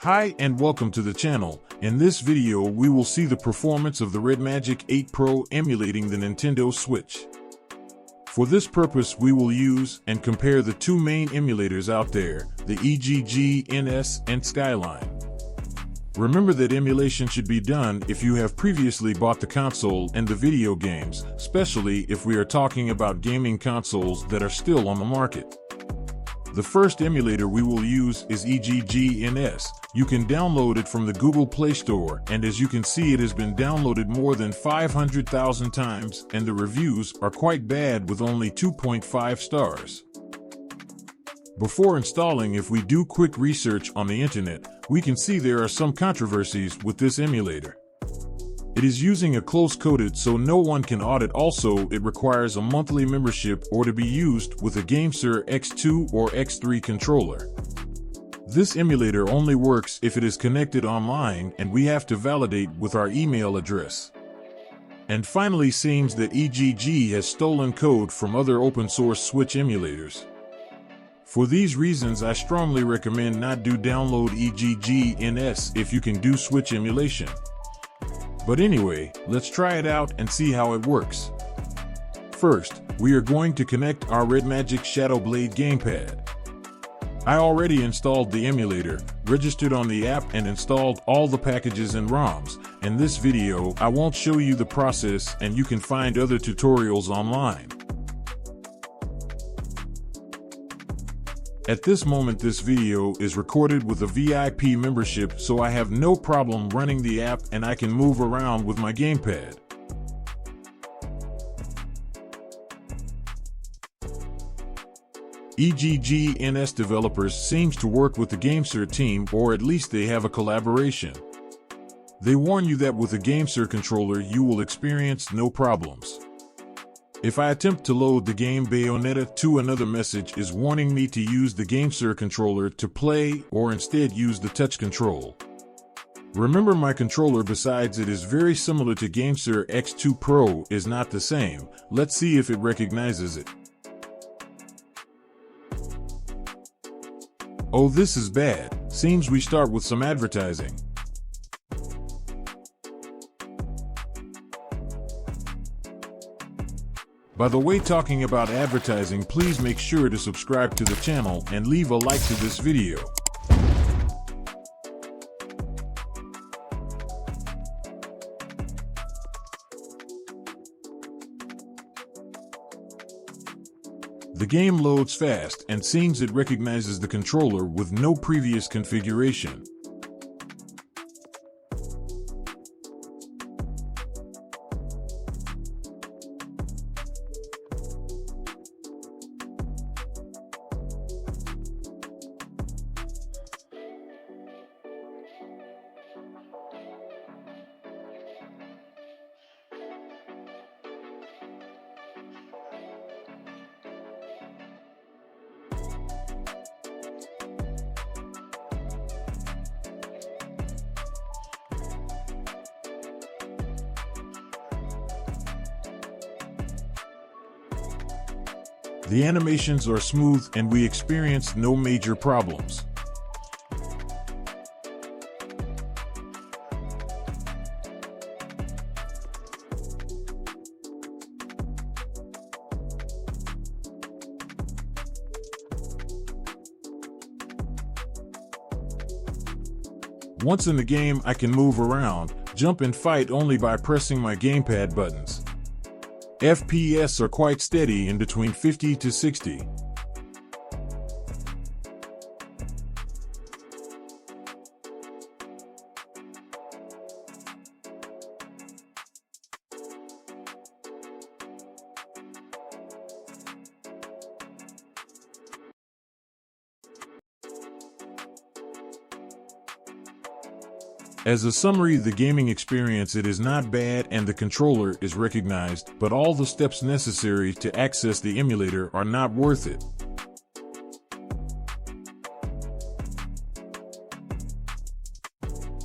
Hi and welcome to the channel. In this video we will see the performance of the RedMagic 8 Pro emulating the Nintendo Switch. For this purpose we will use and compare the two main emulators out there, the EGG-NS and Skyline. Remember that emulation should be done if you have previously bought the console and the video games, especially if we are talking about gaming consoles that are still on the market. The first emulator we will use is EGG-NS. You can download it from the Google Play Store, and as you can see it has been downloaded more than 500,000 times and the reviews are quite bad with only 2.5 stars. Before installing, if we do quick research on the internet, we can see there are some controversies with this emulator. It is using a close-coded so no one can audit. Also, it requires a monthly membership or to be used with a GameSir X2 or X3 controller. This emulator only works if it is connected online and we have to validate with our email address. And finally, seems that EGG has stolen code from other open-source Switch emulators. For these reasons, I strongly recommend not do download EGG-NS if you can do Switch emulation. But anyway, let's try it out and see how it works. First, we are going to connect our RedMagic Shadow Blade Gamepad. I already installed the emulator, registered on the app and installed all the packages and ROMs. In this video, I won't show you the process and you can find other tutorials online. At this moment this video is recorded with a VIP membership, so I have no problem running the app and I can move around with my gamepad. EGG-NS developers seems to work with the GameSir team, or at least they have a collaboration. They warn you that with a GameSir controller you will experience no problems. If I attempt to load the game Bayonetta 2, another message is warning me to use the GameSir controller to play or instead use the touch control. Remember, my controller, besides it is very similar to GameSir X2 Pro, is not the same. Let's see if it recognizes it. Oh, this is bad. Seems we start with some advertising. By the way, talking about advertising, please make sure to subscribe to the channel and leave a like to this video. The game loads fast and seems it recognizes the controller with no previous configuration. The animations are smooth and we experienced no major problems. Once in the game, I can move around, jump and fight only by pressing my gamepad buttons. FPS are quite steady in between 50 to 60. As a summary, the gaming experience, it is not bad and the controller is recognized, but all the steps necessary to access the emulator are not worth it.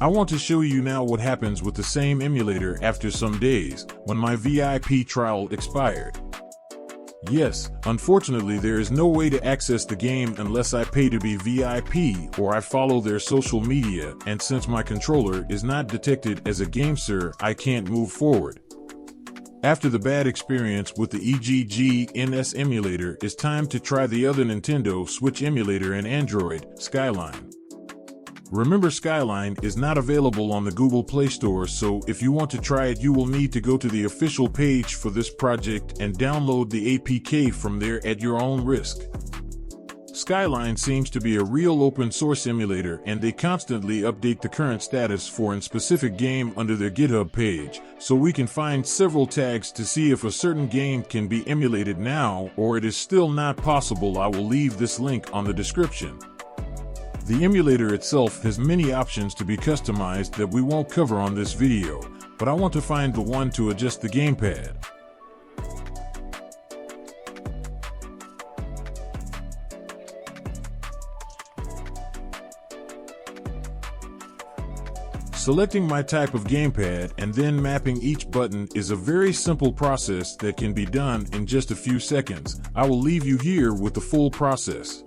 I want to show you now what happens with the same emulator after some days, when my VIP trial expired. Yes, unfortunately there is no way to access the game unless I pay to be VIP or I follow their social media, and since my controller is not detected as a GameSir, I can't move forward. After the bad experience with the EGG-NS emulator, it's time to try the other Nintendo Switch emulator in Android, Skyline. Remember, Skyline is not available on the Google Play Store, so if you want to try it you will need to go to the official page for this project and download the APK from there at your own risk. Skyline seems to be a real open source emulator, and they constantly update the current status for a specific game under their GitHub page, so we can find several tags to see if a certain game can be emulated now or it is still not possible. I will leave this link on the description. The emulator itself has many options to be customized that we won't cover on this video, but I want to find the one to adjust the gamepad. Selecting my type of gamepad and then mapping each button is a very simple process that can be done in just a few seconds. I will leave you here with the full process.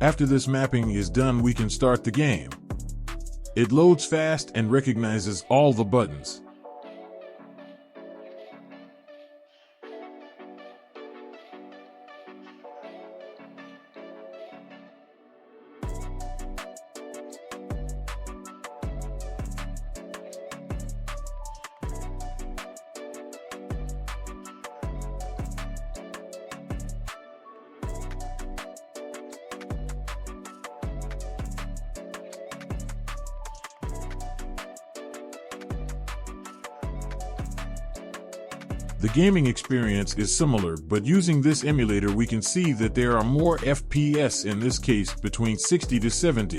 After this mapping is done, we can start the game. It loads fast and recognizes all the buttons. The gaming experience is similar, but using this emulator we can see that there are more FPS, in this case between 60 to 70.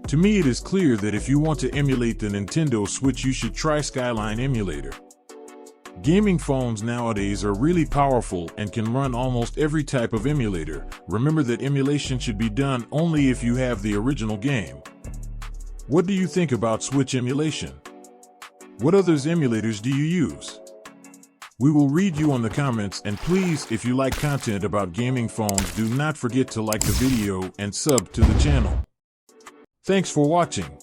To me it is clear that if you want to emulate the Nintendo Switch you should try Skyline Emulator. Gaming phones nowadays are really powerful and can run almost every type of emulator. Remember that emulation should be done only if you have the original game. What do you think about Switch emulation? What others emulators do you use? We will read you on the comments, and please, if you like content about gaming phones, do not forget to like the video and sub to the channel. Thanks for watching.